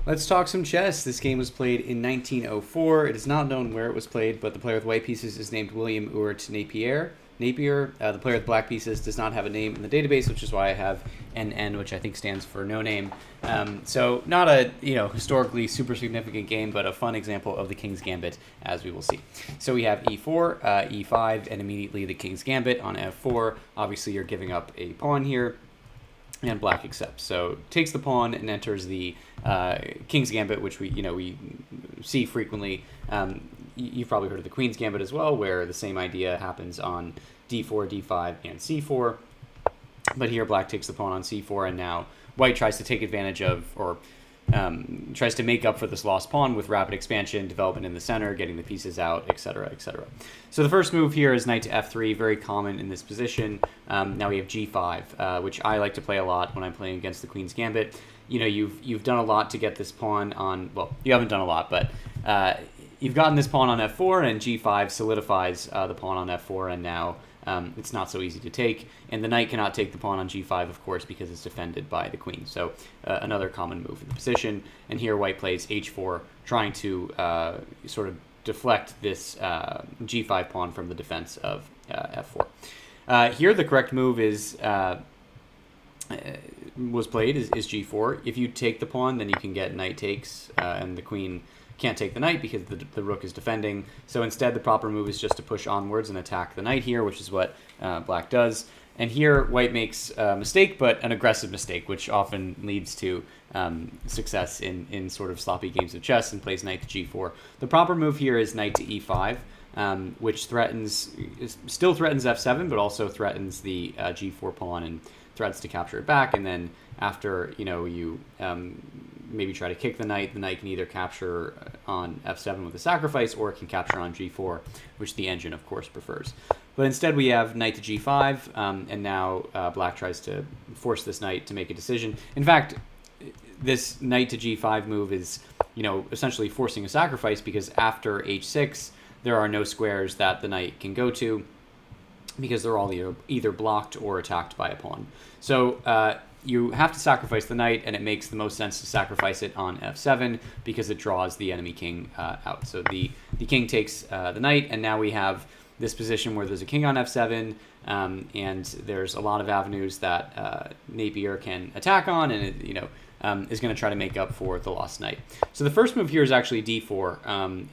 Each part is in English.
Let's talk some chess. This game was played in 1904. It is not known where it was played, but the player with white pieces is named William Ewart Napier. The player with black pieces does not have a name in the database, which is why I have NN, which I think stands for no name. So not a historically super significant game, but a fun example of the King's Gambit, as we will see. So we have E4, E5, and immediately the King's Gambit on F4. Obviously, you're giving up a pawn here. And black accepts. So takes the pawn and enters the King's Gambit, which we see frequently. You've probably heard of the Queen's Gambit as well, where the same idea happens on D4, D5, and C4. But here black takes the pawn on C4, and now white tries to take advantage of, or tries to make up for this lost pawn with rapid expansion, development in the center, getting the pieces out, etc., etc. So the first move here is knight to F3, very common in this position. Now we have G5, which I like to play a lot when I'm playing against the Queen's Gambit. You've done a lot to get this pawn on, well, you haven't done a lot, but you've gotten this pawn on F4, and G5 solidifies the pawn on F4, and now it's not so easy to take. And the knight cannot take the pawn on G5, of course, because it's defended by the queen. So another common move in the position. And here white plays H4, trying to sort of deflect this G5 pawn from the defense of F4. Here the correct move was played is G4. If you take the pawn, then you can get knight takes, and the queen can't take the knight because the rook is defending. So instead, the proper move is just to push onwards and attack the knight here, which is what black does. And here, white makes a mistake, but an aggressive mistake, which often leads to success in sort of sloppy games of chess, and plays knight to G4. The proper move here is knight to E5, which still threatens F7, but also threatens the G4 pawn and threats to capture it back. And then after you maybe try to kick the knight can either capture on F7 with a sacrifice, or it can capture on G4, which the engine, of course, prefers. But instead, we have knight to G5, and now black tries to force this knight to make a decision. In fact, this knight to G5 move is, essentially forcing a sacrifice, because after H6, there are no squares that the knight can go to, because they're all either blocked or attacked by a pawn. So you have to sacrifice the knight, and it makes the most sense to sacrifice it on F7 because it draws the enemy king out. So the king takes the knight, and now we have this position where there's a king on F7, and there's a lot of avenues that Napier can attack on, and it, is going to try to make up for the lost knight. So the first move here is actually D4,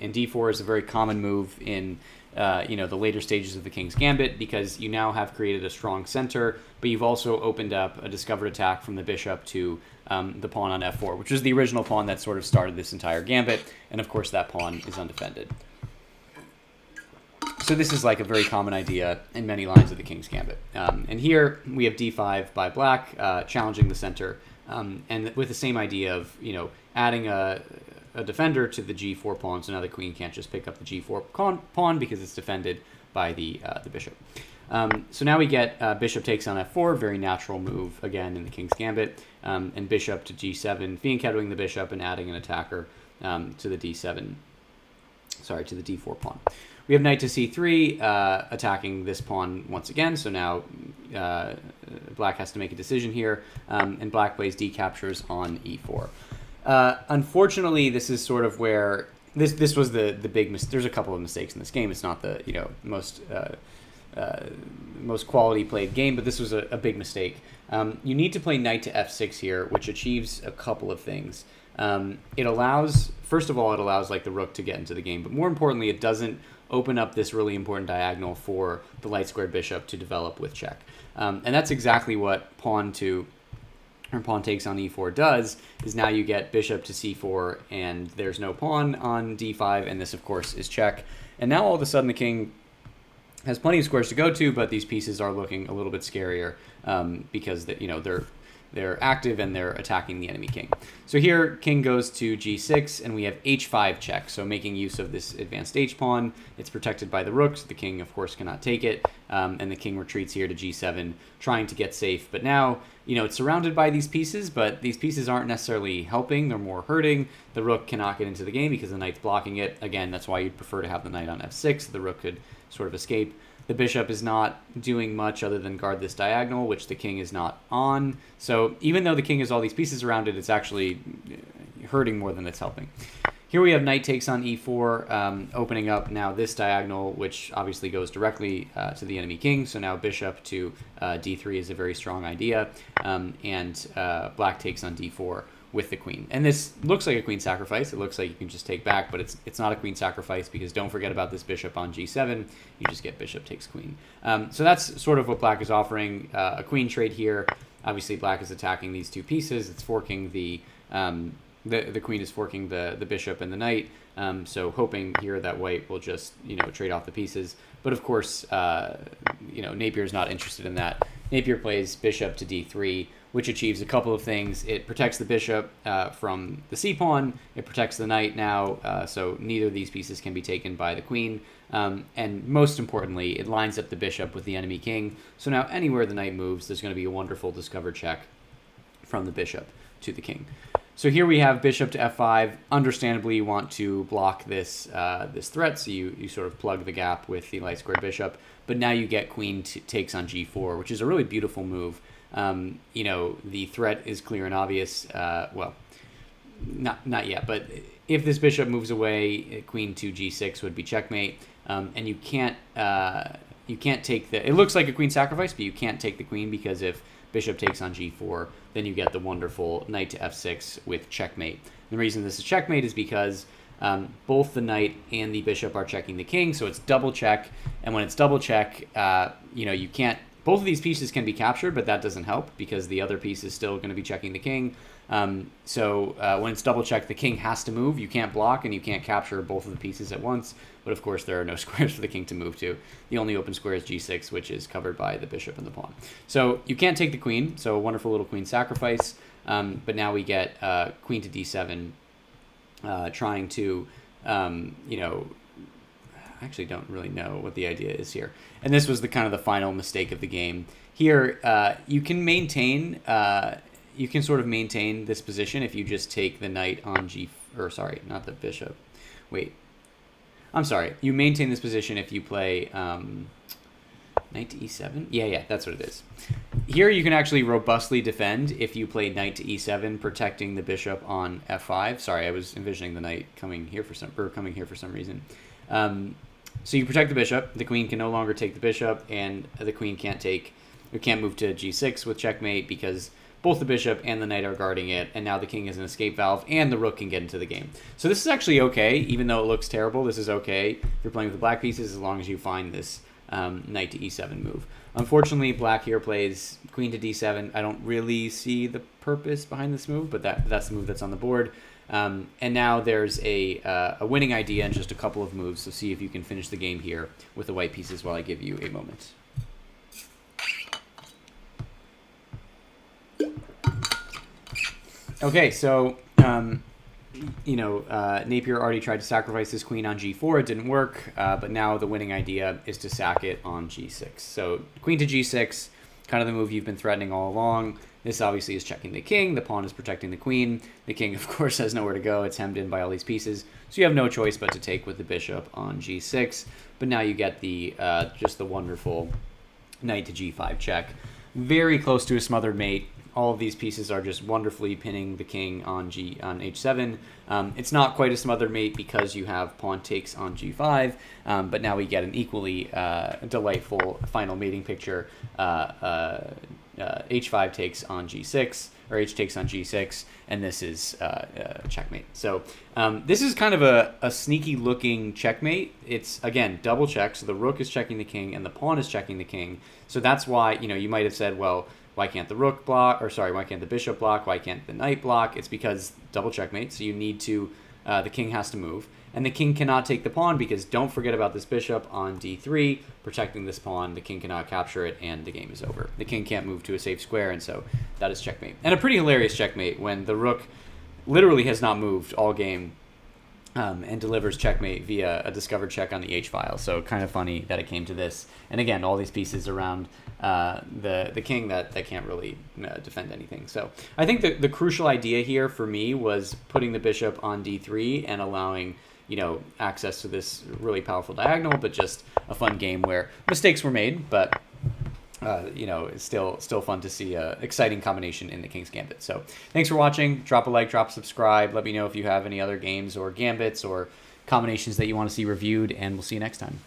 and D4 is a very common move in the later stages of the King's Gambit, because you now have created a strong center, but you've also opened up a discovered attack from the bishop to the pawn on F4, which is the original pawn that sort of started this entire gambit, and of course that pawn is undefended. So this is like a very common idea in many lines of the King's Gambit. And here we have D5 by black, challenging the center, and with the same idea of adding a defender to the G4 pawn, so now the queen can't just pick up the G4 pawn because it's defended by the bishop. So now we get bishop takes on F4, very natural move again in the King's Gambit, and bishop to G7, fianchettoing the bishop and adding an attacker to the D4 pawn. We have knight to C3, attacking this pawn once again. So now black has to make a decision here, and black plays D captures on E4. Unfortunately, this is sort of where this was the big mistake. There's a couple of mistakes in this game. It's not the most quality played game, but this was a big mistake. You need to play knight to F6 here, which achieves a couple of things. It allows, first of all, like the rook to get into the game, but more importantly, it doesn't open up this really important diagonal for the light squared bishop to develop with check. And that's exactly what pawn takes on E4 does, is now you get bishop to C4, and there's no pawn on D5, and this, of course, is check. And now all of a sudden the king has plenty of squares to go to, but these pieces are looking a little bit scarier because they're active and they're attacking the enemy king. So here, king goes to G6, and we have H5 check. So making use of this advanced H pawn, it's protected by the rook, so the king, of course, cannot take it. And the king retreats here to G7, trying to get safe. But now, it's surrounded by these pieces, but these pieces aren't necessarily helping. They're more hurting. The rook cannot get into the game because the knight's blocking it. Again, that's why you'd prefer to have the knight on F6. So the rook could sort of escape. The bishop is not doing much other than guard this diagonal, which the king is not on. So even though the king has all these pieces around it, it's actually hurting more than it's helping. Here we have knight takes on e4, opening up now this diagonal, which obviously goes directly to the enemy king. So now bishop to d3 is a very strong idea, and black takes on d4 with the queen. And this looks like a queen sacrifice. It looks like you can just take back, but it's not a queen sacrifice, because don't forget about this bishop on g7. You just get bishop takes queen. So that's sort of what black is offering, a queen trade here. Obviously, black is attacking these two pieces. It's forking the queen is forking the bishop and the knight, so hoping here that white will just, trade off the pieces. But of course, Napier's not interested in that. Napier plays bishop to d3, which achieves a couple of things. It protects the bishop from the c-pawn. It protects the knight now, so neither of these pieces can be taken by the queen. And most importantly, it lines up the bishop with the enemy king. So now anywhere the knight moves, there's going to be a wonderful discover check from the bishop to the king. So here we have bishop to f5. Understandably, you want to block this this threat, so you sort of plug the gap with the light squared bishop. But now you get queen takes on g4, which is a really beautiful move. The threat is clear and obvious. Well, not yet, but if this bishop moves away, queen to g6 would be checkmate, and you can't take the. It looks like a queen sacrifice, but you can't take the queen, because if bishop takes on g4, then you get the wonderful knight to f6 with checkmate. The reason this is checkmate is because both the knight and the bishop are checking the king, so it's double check. And when it's double check, you can't. Both of these pieces can be captured, but that doesn't help, because the other piece is still going to be checking the king. So when it's double check, the king has to move. You can't block, and you can't capture both of the pieces at once. But of course, there are no squares for the king to move to. The only open square is g6, which is covered by the bishop and the pawn. So you can't take the queen. So a wonderful little queen sacrifice. But now we get queen to d7, trying to, I actually don't really know what the idea is here. And this was the kind of the final mistake of the game. Here, you can maintain. You can sort of maintain this position if you just take the knight on sorry, not the bishop. Wait. I'm sorry. You maintain this position if you play knight to e7. Yeah, that's what it is. Here you can actually robustly defend if you play knight to e7, protecting the bishop on f5. Sorry, I was envisioning the knight coming here for some reason. So you protect the bishop. The queen can no longer take the bishop, and the queen can't move to g6 with checkmate, because both the bishop and the knight are guarding it, and now the king is an escape valve, and the rook can get into the game. So this is actually okay, even though it looks terrible. This is okay if you're playing with the black pieces, as long as you find this knight to e7 move. Unfortunately, black here plays queen to d7. I don't really see the purpose behind this move, but that's the move that's on the board. And now there's a winning idea in just a couple of moves, so see if you can finish the game here with the white pieces while I give you a moment. Okay, so, Napier already tried to sacrifice his queen on g4. It didn't work, but now the winning idea is to sack it on g6. So queen to g6, kind of the move you've been threatening all along. This obviously is checking the king. The pawn is protecting the queen. The king, of course, has nowhere to go. It's hemmed in by all these pieces. So you have no choice but to take with the bishop on g6. But now you get the just the wonderful knight to g5 check. Very close to a smothered mate. All of these pieces are just wonderfully pinning the king on h7. It's not quite a smothered mate because you have pawn takes on g5, but now we get an equally delightful final mating picture. H5 takes on g6, or h takes on g6, and this is checkmate. So this is kind of a sneaky looking checkmate. It's, again, double check, so the rook is checking the king and the pawn is checking the king. So that's why, you might have said, well, why can't the rook block, why can't the bishop block, why can't the knight block? It's because double checkmate, so you need to, the king has to move. And the king cannot take the pawn, because don't forget about this bishop on d3, protecting this pawn. The king cannot capture it, and the game is over. The king can't move to a safe square, and so that is checkmate. And a pretty hilarious checkmate when the rook literally has not moved all game, and delivers checkmate via a discovered check on the h-file. So kind of funny that it came to this. And again, all these pieces around the king that can't really defend anything. So I think the crucial idea here for me was putting the bishop on d3 and allowing access to this really powerful diagonal, but just a fun game where mistakes were made. But you know, it's still fun to see a exciting combination in the King's Gambit. So thanks for watching. Drop a like, drop a subscribe. Let me know if you have any other games or gambits or combinations that you want to see reviewed, and we'll see you next time.